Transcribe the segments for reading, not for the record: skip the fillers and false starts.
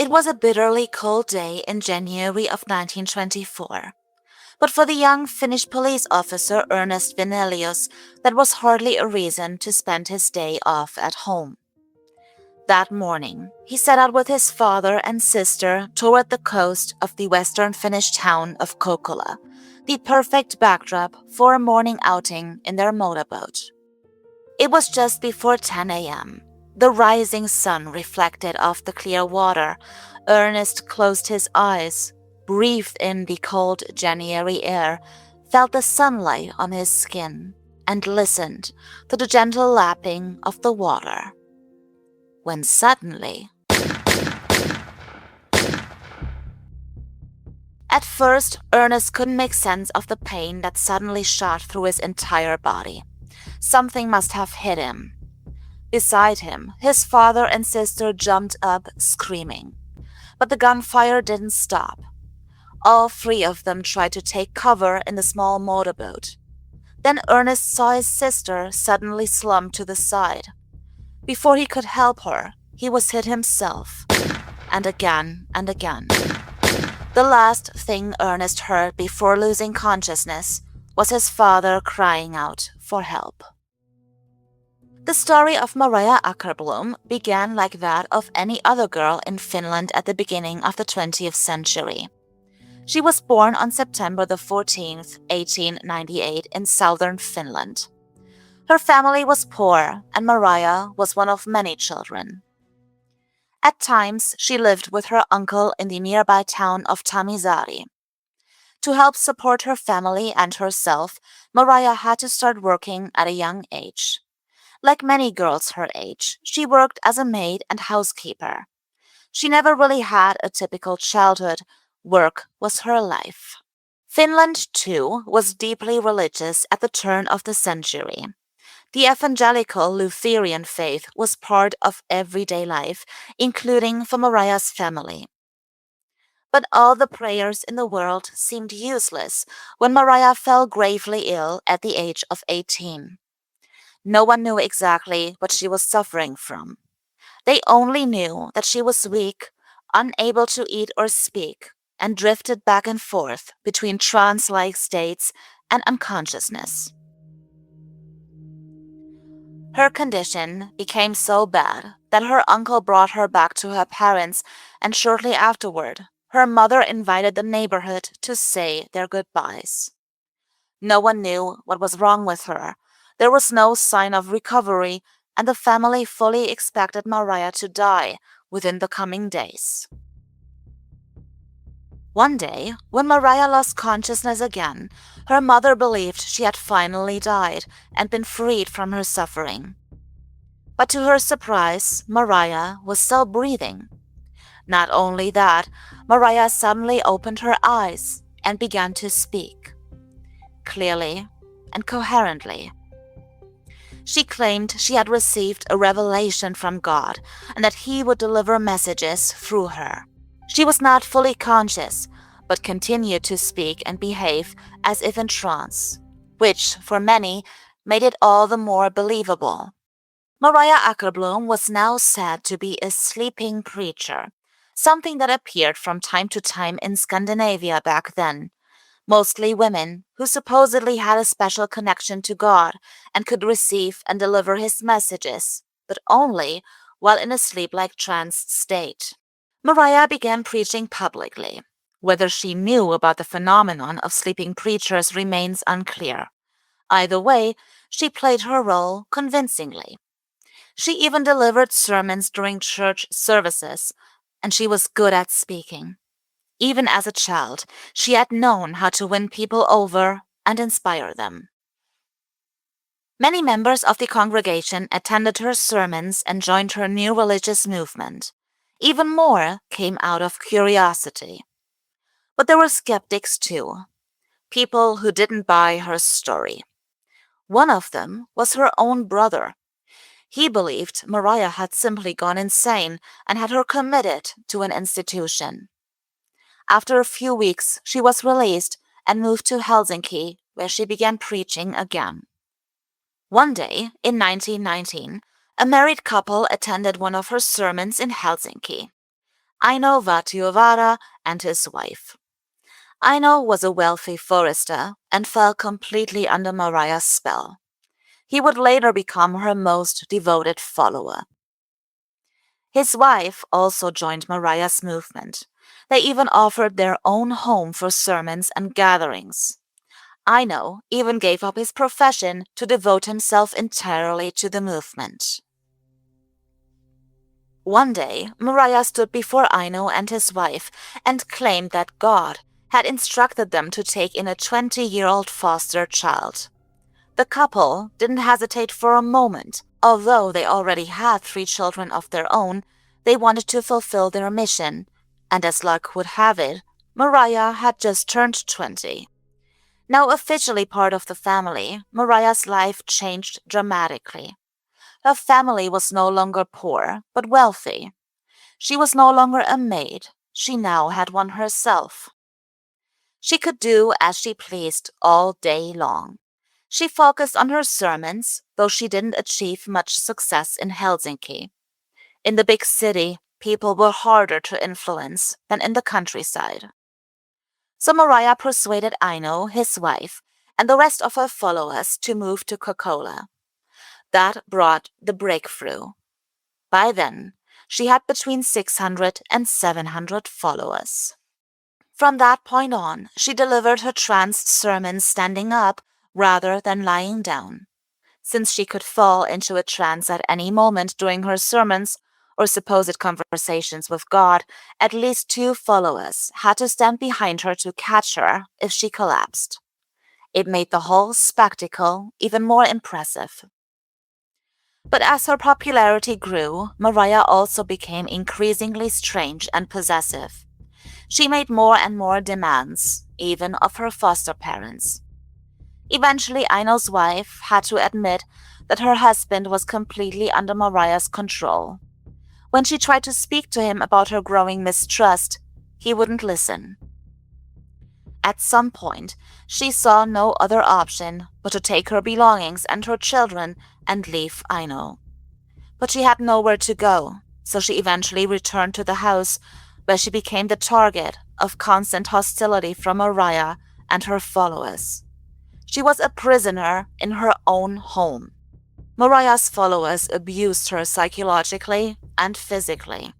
It was a bitterly cold day in January of 1924. But for the young Finnish police officer Ernest Venelius, that was hardly a reason to spend his day off at home. That morning, he set out with his father and sister toward the coast of the western Finnish town of Kokkola, the perfect backdrop for a morning outing in their motorboat. It was just before 10 a.m. The rising sun reflected off the clear water. Ernest closed his eyes, breathed in the cold January air, felt the sunlight on his skin, and listened to the gentle lapping of the water. When suddenly, at first, Ernest couldn't make sense of the pain that suddenly shot through his entire body. Something must have hit him. Beside him, his father and sister jumped up, screaming. But the gunfire didn't stop. All three of them tried to take cover in the small motorboat. Then Ernest saw his sister suddenly slump to the side. Before he could help her, he was hit himself. And again and again. The last thing Ernest heard before losing consciousness was his father crying out for help. The story of Maria Akerblom began like that of any other girl in Finland at the beginning of the 20th century. She was born on September the 14th, 1898 in southern Finland. Her family was poor, and Maria was one of many children. At times, she lived with her uncle in the nearby town of Tammisaari. To help support her family and herself, Maria had to start working at a young age. Like many girls her age, she worked as a maid and housekeeper. She never really had a typical childhood. Work was her life. Finland, too, was deeply religious at the turn of the century. The evangelical Lutheran faith was part of everyday life, including for Maria's family. But all the prayers in the world seemed useless when Maria fell gravely ill at the age of 18. No one knew exactly what she was suffering from. They only knew that she was weak, unable to eat or speak, and drifted back and forth between trance-like states and unconsciousness. Her condition became so bad that her uncle brought her back to her parents, and shortly afterward, her mother invited the neighborhood to say their goodbyes. No one knew what was wrong with her. There was no sign of recovery, and the family fully expected Maria to die within the coming days. One day, when Maria lost consciousness again, her mother believed she had finally died and been freed from her suffering. But to her surprise, Maria was still breathing. Not only that, Maria suddenly opened her eyes and began to speak, clearly and coherently. She claimed she had received a revelation from God and that He would deliver messages through her. She was not fully conscious, but continued to speak and behave as if in trance, which, for many, made it all the more believable. Maria Akerblom was now said to be a sleeping preacher, something that appeared from time to time in Scandinavia back then. Mostly women who supposedly had a special connection to God and could receive and deliver His messages, but only while in a sleep-like trance state. Maria began preaching publicly. Whether she knew about the phenomenon of sleeping preachers remains unclear. Either way, she played her role convincingly. She even delivered sermons during church services, and she was good at speaking. Even as a child, she had known how to win people over and inspire them. Many members of the congregation attended her sermons and joined her new religious movement. Even more came out of curiosity. But there were skeptics too, people who didn't buy her story. One of them was her own brother. He believed Maria had simply gone insane and had her committed to an institution. After a few weeks, she was released and moved to Helsinki, where she began preaching again. One day, in 1919, a married couple attended one of her sermons in Helsinki. Aino Vatiovara and his wife. Aino was a wealthy forester and fell completely under Mariah's spell. He would later become her most devoted follower. His wife also joined Mariah's movement. They even offered their own home for sermons and gatherings. Aino even gave up his profession to devote himself entirely to the movement. One day, Mariah stood before Aino and his wife and claimed that God had instructed them to take in a 20-year-old foster child. The couple didn't hesitate for a moment. Although they already had 3 children of their own, they wanted to fulfill their mission, and as luck would have it, Mariah had just turned 20. Now officially part of the family, Mariah's life changed dramatically. Her family was no longer poor, but wealthy. She was no longer a maid. She now had one herself. She could do as she pleased all day long. She focused on her sermons, though she didn't achieve much success in Helsinki. In the big city, people were harder to influence than in the countryside. So Mariah persuaded Aino, his wife, and the rest of her followers to move to Kokkola. That brought the breakthrough. By then, she had between 600 and 700 followers. From that point on, she delivered her trance sermons standing up rather than lying down. Since she could fall into a trance at any moment during her sermons or supposed conversations with God, at least 2 followers had to stand behind her to catch her if she collapsed. It made the whole spectacle even more impressive. But as her popularity grew, Mariah also became increasingly strange and possessive. She made more and more demands, even of her foster parents. Eventually, Aino's wife had to admit that her husband was completely under Mariah's control. When she tried to speak to him about her growing mistrust, he wouldn't listen. At some point, she saw no other option but to take her belongings and her children and leave Aino. But she had nowhere to go, so she eventually returned to the house, where she became the target of constant hostility from Mariah and her followers. She was a prisoner in her own home. Mariah's followers abused her psychologically and physically.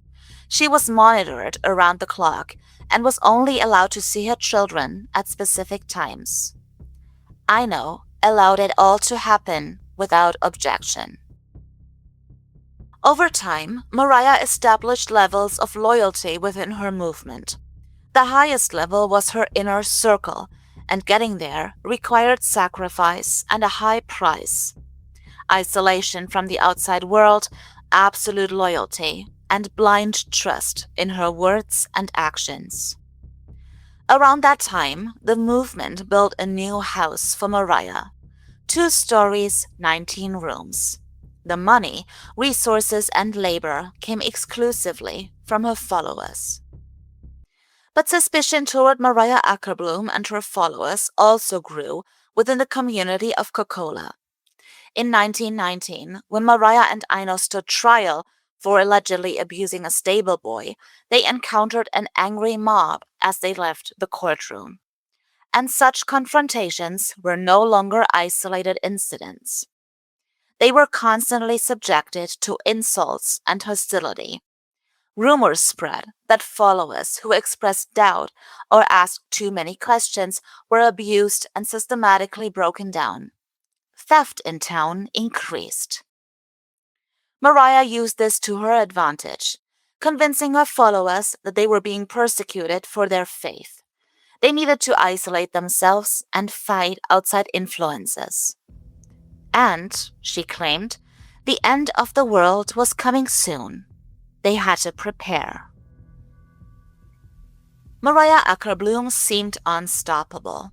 She was monitored around the clock and was only allowed to see her children at specific times. Aino allowed it all to happen without objection. Over time, Mariah established levels of loyalty within her movement. The highest level was her inner circle, and getting there required sacrifice and a high price. Isolation from the outside world, absolute loyalty, and blind trust in her words and actions. Around that time, the movement built a new house for Mariah. 2 stories, 19 rooms. The money, resources, and labor came exclusively from her followers. But suspicion toward Mariah Akerblom and her followers also grew within the community of Kokkola. In 1919, when Mariah and Aino stood trial for allegedly abusing a stable boy, they encountered an angry mob as they left the courtroom. And such confrontations were no longer isolated incidents. They were constantly subjected to insults and hostility. Rumors spread that followers who expressed doubt or asked too many questions were abused and systematically broken down. Theft in town increased. Mariah used this to her advantage, convincing her followers that they were being persecuted for their faith. They needed to isolate themselves and fight outside influences. And, she claimed, the end of the world was coming soon. They had to prepare. Mariah Akerblom seemed unstoppable.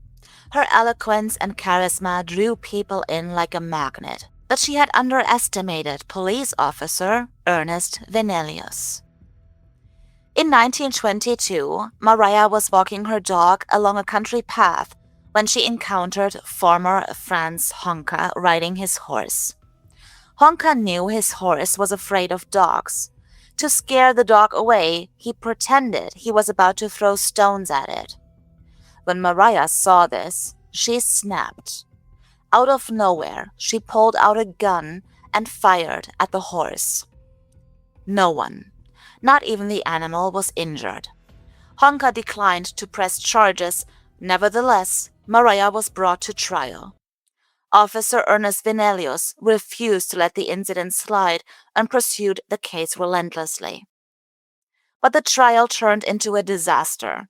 Her eloquence and charisma drew people in like a magnet, but she had underestimated police officer Ernest Venelius. In 1922, Mariah was walking her dog along a country path when she encountered farmer Franz Honka riding his horse. Honka knew his horse was afraid of dogs. To scare the dog away, he pretended he was about to throw stones at it. When Maria saw this, she snapped. Out of nowhere, she pulled out a gun and fired at the horse. No one, not even the animal, was injured. Honka declined to press charges. Nevertheless, Maria was brought to trial. Officer Ernest Vinelius refused to let the incident slide and pursued the case relentlessly. But the trial turned into a disaster.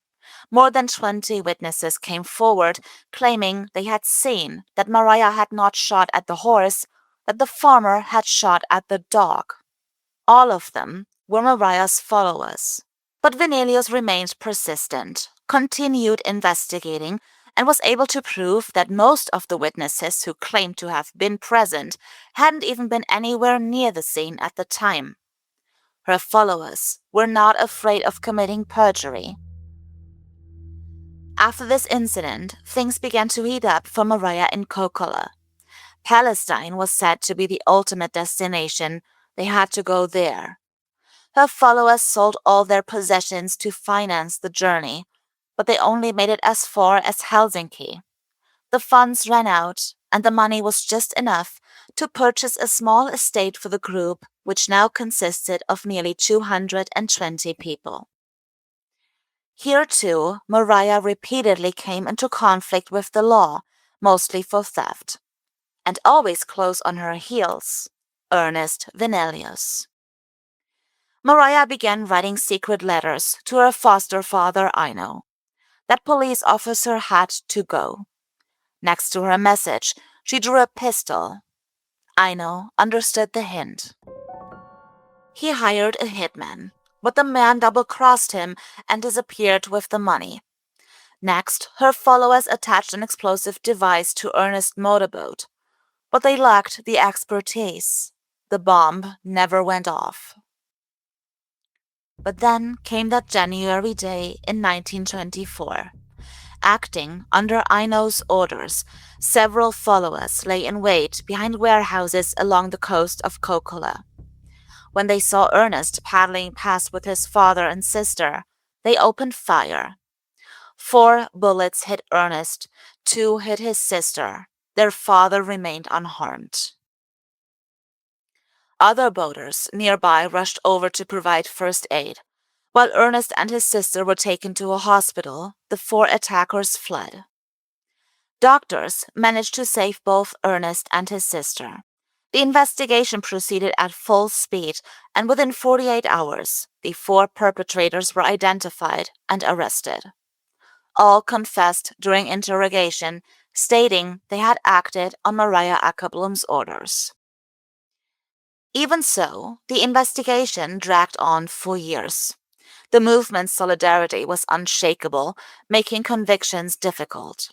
More than 20 witnesses came forward, claiming they had seen that Maria had not shot at the horse, that the farmer had shot at the dog. All of them were Maria's followers. But Vinelius remained persistent, continued investigating, and was able to prove that most of the witnesses who claimed to have been present hadn't even been anywhere near the scene at the time. Her followers were not afraid of committing perjury. After this incident, things began to heat up for Maria in Kokkola. Palestine was said to be the ultimate destination. They had to go there. Her followers sold all their possessions to finance the journey, but they only made it as far as Helsinki. The funds ran out, and the money was just enough to purchase a small estate for the group, which now consisted of nearly 220 people. Here too, Maria repeatedly came into conflict with the law, mostly for theft. And always close on her heels, Ernest Vinelius. Maria began writing secret letters to her foster father, Aino. That police officer had to go. Next to her message, she drew a pistol. Aino understood the hint. He hired a hitman, but the man double-crossed him and disappeared with the money. Next, her followers attached an explosive device to Ernest's motorboat, but they lacked the expertise. The bomb never went off. But then came that January day in 1924. Acting under Aino's orders, several followers lay in wait behind warehouses along the coast of Kokkola. When they saw Ernest paddling past with his father and sister, they opened fire. 4 bullets hit Ernest, 2 hit his sister. Their father remained unharmed. Other boaters nearby rushed over to provide first aid. While Ernest and his sister were taken to a hospital, the 4 attackers fled. Doctors managed to save both Ernest and his sister. The investigation proceeded at full speed, and within 48 hours, the 4 perpetrators were identified and arrested. All confessed during interrogation, stating they had acted on Maria Akerblom's orders. Even so, the investigation dragged on for years. The movement's solidarity was unshakable, making convictions difficult.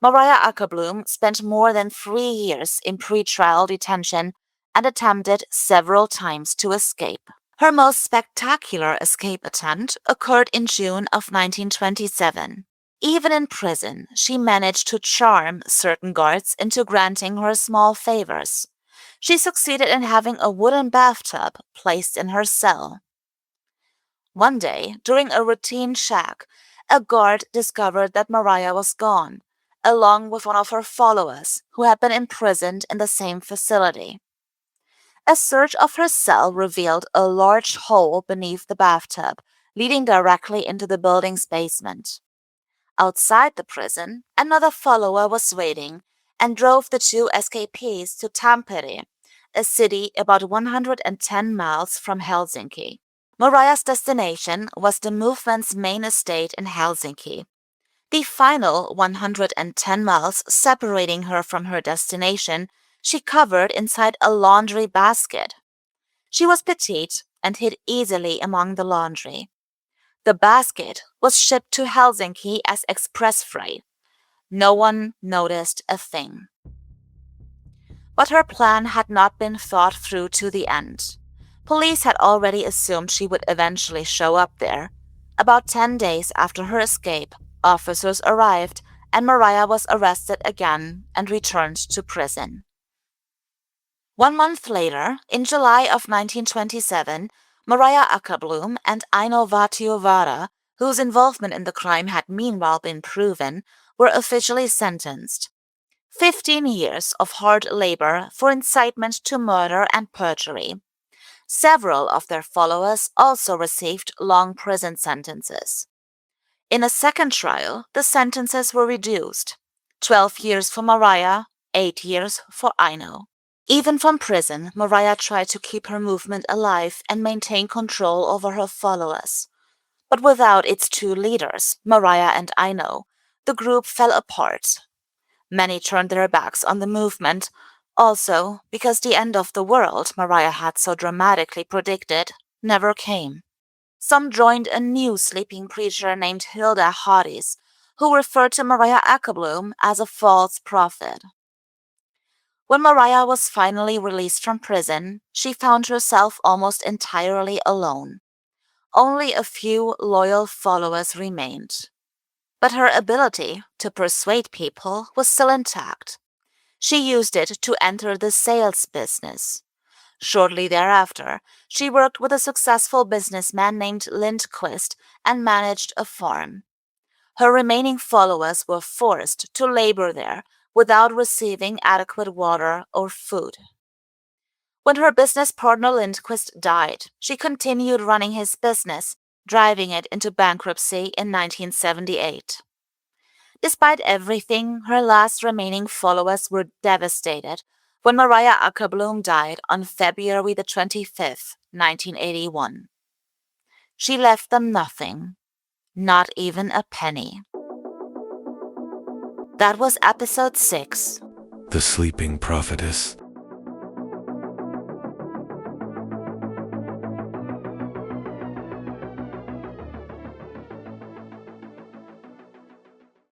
Maria Akerblom spent more than 3 years in pre-trial detention and attempted several times to escape. Her most spectacular escape attempt occurred in June of 1927. Even in prison, she managed to charm certain guards into granting her small favors. She succeeded in having a wooden bathtub placed in her cell. One day, during a routine check, a guard discovered that Maria was gone, along with one of her followers who had been imprisoned in the same facility. A search of her cell revealed a large hole beneath the bathtub, leading directly into the building's basement. Outside the prison, another follower was waiting and drove the 2 escapees to Tampere, a city about 110 miles from Helsinki. Maria's destination was the movement's main estate in Helsinki. The final 110 miles separating her from her destination, she covered inside a laundry basket. She was petite and hid easily among the laundry. The basket was shipped to Helsinki as express freight. No one noticed a thing. But her plan had not been thought through to the end. Police had already assumed she would eventually show up there. About 10 days after her escape, officers arrived and Maria was arrested again and returned to prison. 1 month later, in July of 1927, Maria Akerblom and Aino Vatiovara, whose involvement in the crime had meanwhile been proven, were officially sentenced. 15 years of hard labor for incitement to murder and perjury. Several of their followers also received long prison sentences. In a second trial, the sentences were reduced. 12 years for Maria, 8 years for Aino. Even from prison, Maria tried to keep her movement alive and maintain control over her followers. But without its two leaders, Maria and Aino, the group fell apart. Many turned their backs on the movement, also because the end of the world Maria had so dramatically predicted never came. Some joined a new sleeping preacher named Hilda Harris, who referred to Maria Akerblom as a false prophet. When Maria was finally released from prison, she found herself almost entirely alone. Only a few loyal followers remained. But her ability to persuade people was still intact. She used it to enter the sales business. Shortly thereafter, she worked with a successful businessman named Lindquist and managed a farm. Her remaining followers were forced to labor there without receiving adequate water or food. When her business partner Lindquist died, she continued running his business, driving it into bankruptcy in 1978. Despite everything, her last remaining followers were devastated when Maria Akerblom died on February the 25th, 1981. She left them nothing, not even a penny. That was episode 6. The Sleeping Prophetess.